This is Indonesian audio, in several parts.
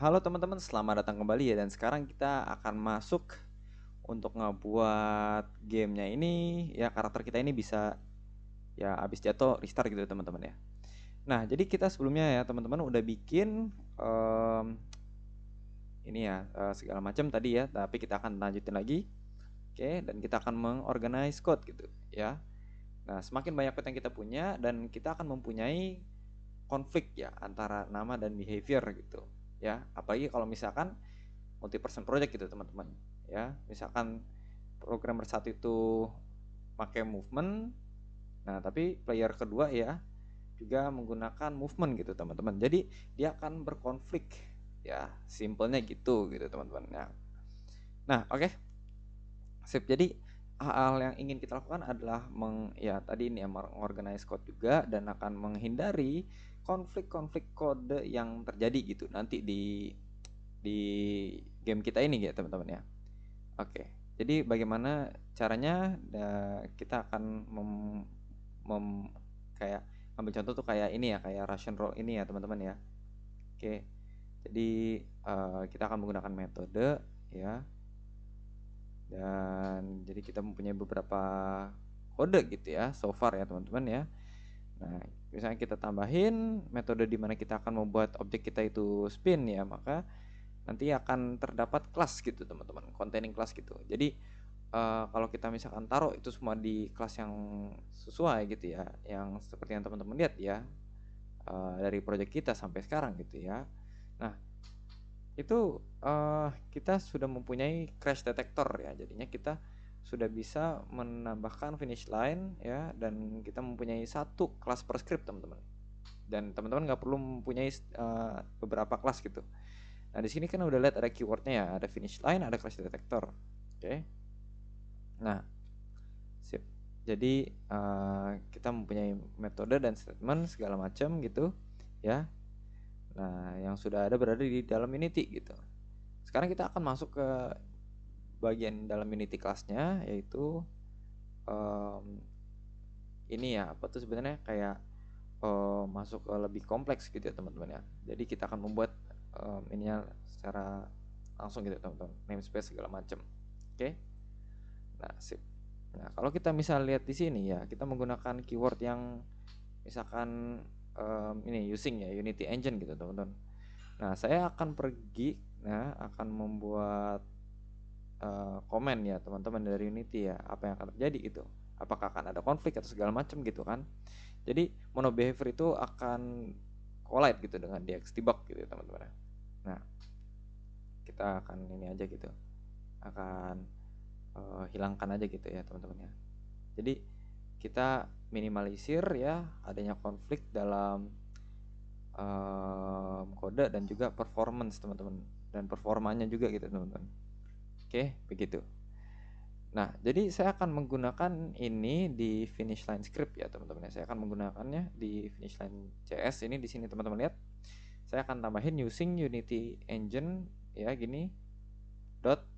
Halo teman-teman, selamat datang kembali ya. Dan sekarang kita akan masuk untuk ngebuat gamenya ini. Ya, karakter kita ini bisa ya habis jatuh restart gitu teman-teman ya. Nah, jadi kita sebelumnya ya teman-teman udah bikin em, ini ya segala macam tadi ya. Tapi kita akan lanjutin lagi. Oke, dan kita akan mengorganize code gitu ya. Nah, semakin banyak code yang kita punya dan kita akan mempunyai konflik ya antara nama dan behavior gitu ya. Apalagi kalau misalkan multi person project gitu teman-teman ya. Misalkan programmer satu itu pakai movement, nah tapi player kedua ya juga menggunakan movement gitu teman-teman, jadi dia akan berkonflik ya, simpelnya gitu gitu teman-teman ya. Nah oke, sip. Jadi hal yang ingin kita lakukan adalah ya tadi ini ya, mengorganize code juga dan akan menghindari konflik-konflik kode yang terjadi gitu nanti di game kita ini ya teman-teman ya. Oke, jadi bagaimana caranya? Kita akan kayak ambil contoh tuh kayak ini ya, kayak Russian roll ini ya teman-teman ya. Oke, jadi kita akan menggunakan metode ya, dan jadi kita mempunyai beberapa kode gitu ya, so far ya teman-teman ya. Nah, misalnya kita tambahin metode di mana kita akan membuat objek kita itu spin ya, maka nanti akan terdapat kelas gitu teman-teman, containing kelas gitu. Jadi kalau kita misalkan taruh itu semua di kelas yang sesuai gitu ya, yang seperti yang teman-teman lihat ya, dari project kita sampai sekarang gitu ya. Nah, itu kita sudah mempunyai crash detector ya, jadinya kita sudah bisa menambahkan finish line ya, dan kita mempunyai satu kelas per script teman-teman. Dan teman-teman nggak perlu mempunyai beberapa kelas gitu. Nah, di sini kan udah lihat ada keywordnya ya, ada finish line, ada crash detector. Oke. Nah, sip. Jadi kita mempunyai metode dan statement segala macam gitu ya. Nah, yang sudah ada berada di dalam Unity gitu. Sekarang kita akan masuk ke bagian dalam Unity kelasnya, yaitu ini ya, apa tuh sebenarnya kayak masuk ke lebih kompleks gitu ya teman-teman ya. Jadi kita akan membuat ininya secara langsung gitu teman-teman, namespace segala macam. Oke. Nah, sip. Nah, kalau kita misal lihat di sini ya, kita menggunakan keyword yang misalkan ini using ya Unity Engine gitu teman-teman. Nah, saya akan pergi, nah akan membuat komen ya teman-teman dari Unity ya, apa yang akan terjadi gitu. Apakah akan ada konflik atau segala macam gitu kan. Jadi mono behavior itu akan collide gitu dengan debug gitu ya teman-teman. Nah, kita akan ini aja gitu, akan hilangkan aja gitu ya teman-teman ya. Jadi kita minimalisir ya adanya konflik dalam kode dan juga performance teman-teman, dan performanya juga gitu teman-teman. Oke, begitu. Nah, jadi saya akan menggunakan ini di finish line script ya teman-teman. Saya akan menggunakannya di finish line CS ini di sini teman-teman lihat. Saya akan tambahin using Unity Engine ya gini. Dot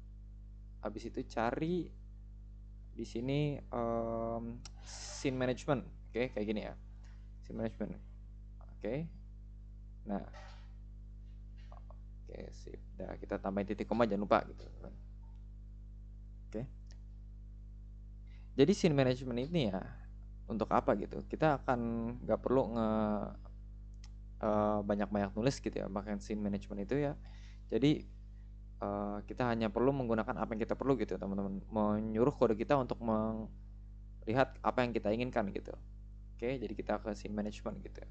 habis itu cari di sini scene management. Oke, kayak gini ya. Scene management. Oke. Nah, oke, sip. Nah, kita tambahin titik koma jangan lupa gitu. Oke. Jadi scene management ini ya untuk apa gitu? Kita akan nggak perlu banyak-banyak nulis gitu ya, bahkan scene management itu ya. Jadi kita hanya perlu menggunakan apa yang kita perlu gitu teman-teman, menyuruh kode kita untuk melihat apa yang kita inginkan gitu. Oke, jadi kita ke scene management gitu.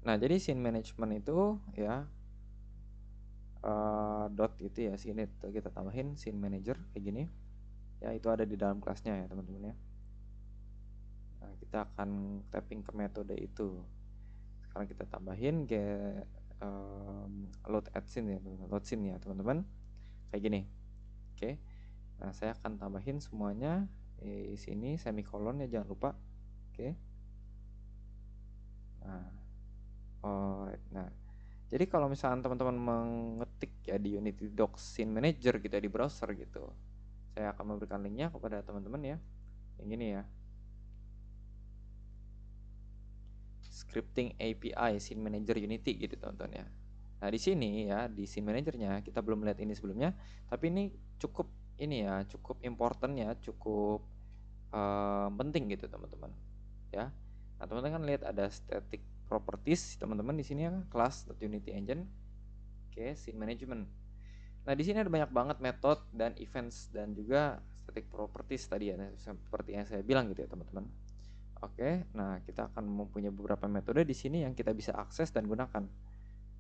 Nah, jadi scene management itu ya dot gitu ya, sini kita tambahin scene manager kayak gini ya, itu ada di dalam kelasnya ya teman-teman ya. Nah, kita akan tapping ke metode itu. Sekarang kita tambahin ke load add scene ya teman-teman, load scene ya teman-teman, kayak gini. Oke. Nah, saya akan tambahin semuanya di sini semikolon ya, jangan lupa. Oke. Nah, alright. Nah, jadi kalau misalnya teman-teman mengetik ya di Unity Docs Scene Manager gitu ya di browser gitu, saya akan memberikan linknya kepada teman-teman ya, yang ini ya. scripting API Scene Manager Unity gitu teman-teman ya. Nah di sini ya di Scene Manajernya kita belum lihat ini sebelumnya, tapi ini cukup cukup important ya, cukup penting gitu teman-teman ya. Nah teman-teman kan lihat ada static properties teman-teman di sini ya, class.unity engine. Oke, scene management. Nah di sini ada banyak banget metode dan events dan juga static properties tadi ya, seperti yang saya bilang gitu ya teman-teman. Oke, nah kita akan mempunyai beberapa metode di sini yang kita bisa akses dan gunakan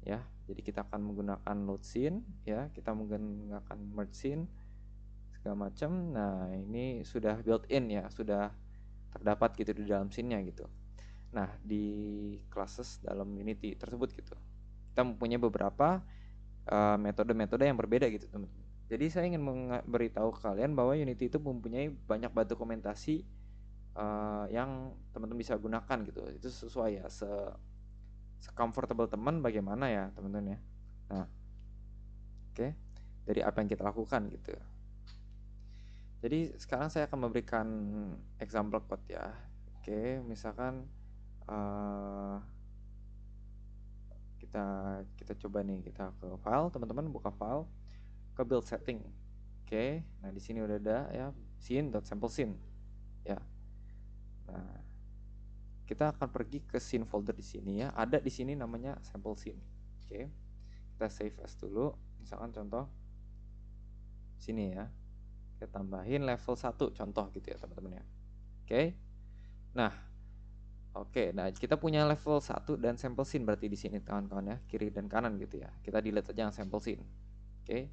ya. Jadi kita akan menggunakan load scene ya, kita menggunakan merge scene segala macam. Nah ini sudah built in ya, sudah terdapat gitu di dalam scene-nya gitu. Nah di classes dalam Unity tersebut gitu kita mempunyai beberapa metode-metode yang berbeda gitu teman-teman. Jadi saya ingin memberitahu kalian bahwa Unity itu mempunyai banyak banget dokumentasi yang teman-teman bisa gunakan gitu. Itu sesuai ya, se-comfortable teman bagaimana ya teman-teman ya. Nah, oke. Dari apa yang kita lakukan gitu. Jadi sekarang saya akan memberikan example code ya. Oke, misalkan kita coba nih, kita ke file teman-teman, buka file, ke build setting. Oke, nah di sini udah ada ya scene.sampleScene ya. Nah, kita akan pergi ke scene folder di sini ya. Ada di sini namanya sample scene. Oke. Kita save as dulu. Misalkan contoh sini ya. Kita tambahin level 1 contoh gitu ya, teman-teman ya. Oke. Nah, nah kita punya level 1 dan sample scene berarti di sini kawan-kawan ya, kiri dan kanan gitu ya. Kita delete aja yang sample scene. Oke.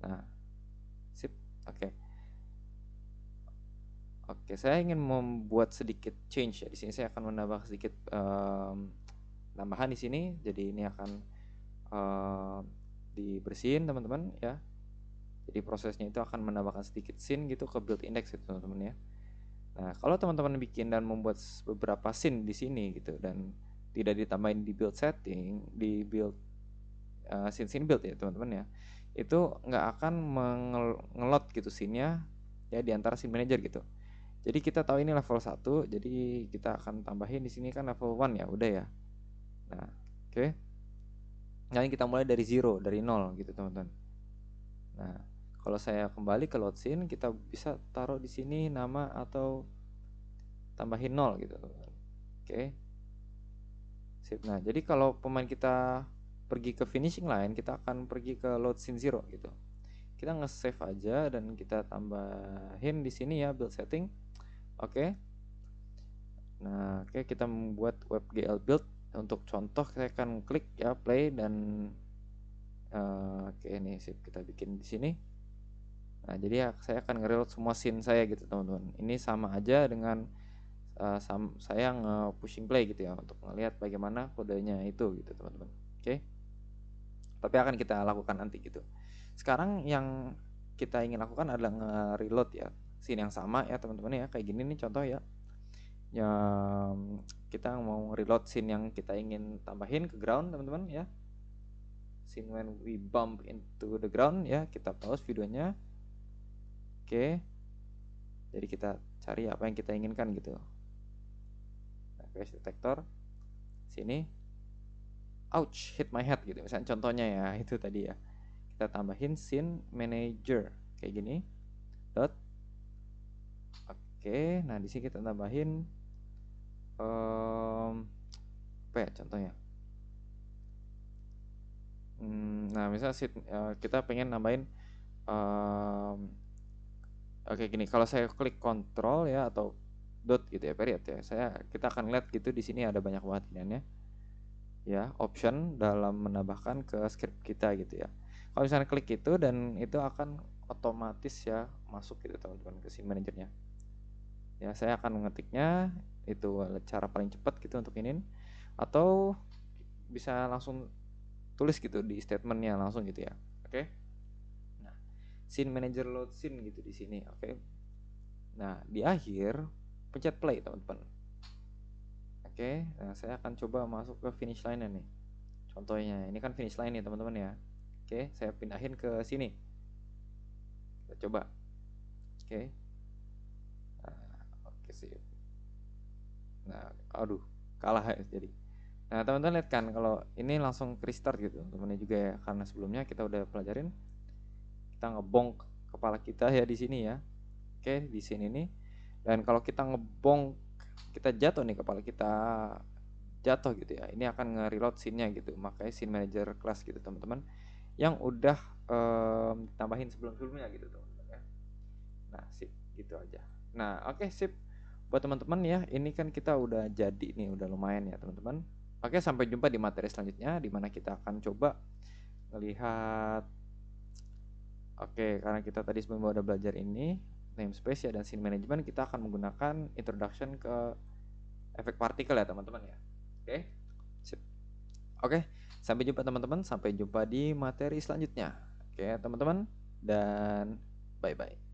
Nah, sip. Oke. Oke, saya ingin membuat sedikit change ya. Di sini saya akan menambah sedikit tambahan di sini. Jadi ini akan dibersihin teman-teman ya. Jadi prosesnya itu akan menambahkan sedikit scene gitu ke build index itu teman-teman ya. Nah, kalau teman-teman bikin dan membuat beberapa scene di sini gitu dan tidak ditambahin di build setting, di build scene build ya teman-teman ya, itu nggak akan mengelot gitu scene-nya ya di antara scene manager gitu. Jadi kita tahu ini level 1, jadi kita akan tambahin di sini kan level 1 ya, udah ya. Nah, oke. Nah, ini kita mulai dari 0, dari 0 gitu, teman-teman. Nah, kalau saya kembali ke load scene, kita bisa taruh di sini nama atau tambahin 0 gitu, teman-teman. Oke. Sip. Nah, jadi kalau pemain kita pergi ke finishing line, kita akan pergi ke load scene 0 gitu. Kita nge-save aja dan kita tambahin di sini ya build setting. Oke. Nah, oke, kita membuat WebGL build. Untuk contoh saya akan klik ya play dan oke ini sip, kita bikin di sini. Nah, jadi ya saya akan nge-reload semua scene saya gitu teman-teman. Ini sama aja dengan saya nge-pushing play gitu ya untuk melihat bagaimana kodenya itu gitu teman-teman. Oke. Tapi akan kita lakukan nanti gitu. Sekarang yang kita ingin lakukan adalah nge-reload ya scene yang sama ya teman-teman ya, kayak gini nih contoh ya. Kita mau reload scene yang kita ingin tambahin ke ground teman-teman ya. Scene when we bump into the ground ya, kita pause videonya. Oke. Jadi kita cari apa yang kita inginkan gitu. Nah, crash detector sini. Ouch, hit my head gitu. Misalnya contohnya ya, itu tadi ya. Kita tambahin scene manager kayak gini. Dot. Oke, nah di sini kita tambahin apa ya contohnya? Nah misalnya kita pengen nambahin oke gini, kalau saya klik kontrol ya atau dot gitu ya, period ya, kita akan lihat gitu di sini ada banyak banget iniannya ya, option dalam menambahkan ke script kita gitu ya. Kalau misalnya klik itu dan itu akan otomatis ya masuk gitu teman-teman ke scene manajernya. Ya saya akan mengetiknya, itu cara paling cepat gitu untuk ini, atau bisa langsung tulis gitu di statementnya langsung gitu ya. Oke. Nah, scene manager load scene gitu di sini. Oke. Nah, di akhir pencet play teman-teman. Oke, nah saya akan coba masuk ke finish line nih. Contohnya, ini kan finish line nih teman-teman ya. Oke, saya pindahin ke sini. Kita coba. Oke. Nah, oke sih. Nah, aduh, kalah ya jadi. Nah teman-teman lihat kan kalau ini langsung restart gitu teman-teman juga ya, karena sebelumnya kita udah pelajarin kita ngebong kepala kita ya di sini ya. Oke, di sini nih. Dan kalau kita ngebong, kita jatuh nih, kepala kita jatuh gitu ya, ini akan nge-reload scene-nya gitu. Makanya scene manager class gitu teman-teman, yang udah tambahin sebelum-sebelumnya gitu teman-teman ya. Nah sip, gitu aja. Nah oke sip, buat teman-teman ya, ini kan kita udah jadi nih, udah lumayan ya teman-teman. Oke, sampai jumpa di materi selanjutnya, di mana kita akan coba melihat. Oke, karena kita tadi sebelumnya udah belajar ini namespace ya dan scene management, kita akan menggunakan introduction ke efek partikel ya teman-teman ya. Oke, sip. Oke, sampai jumpa teman-teman, sampai jumpa di materi selanjutnya. Oke teman-teman, dan bye-bye.